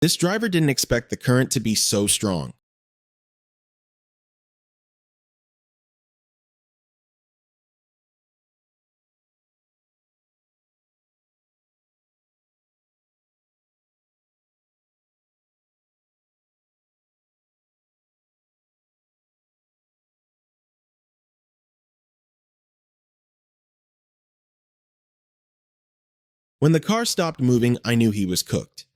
This driver didn't expect the current to be so strong. When the car stopped moving, I knew he was cooked.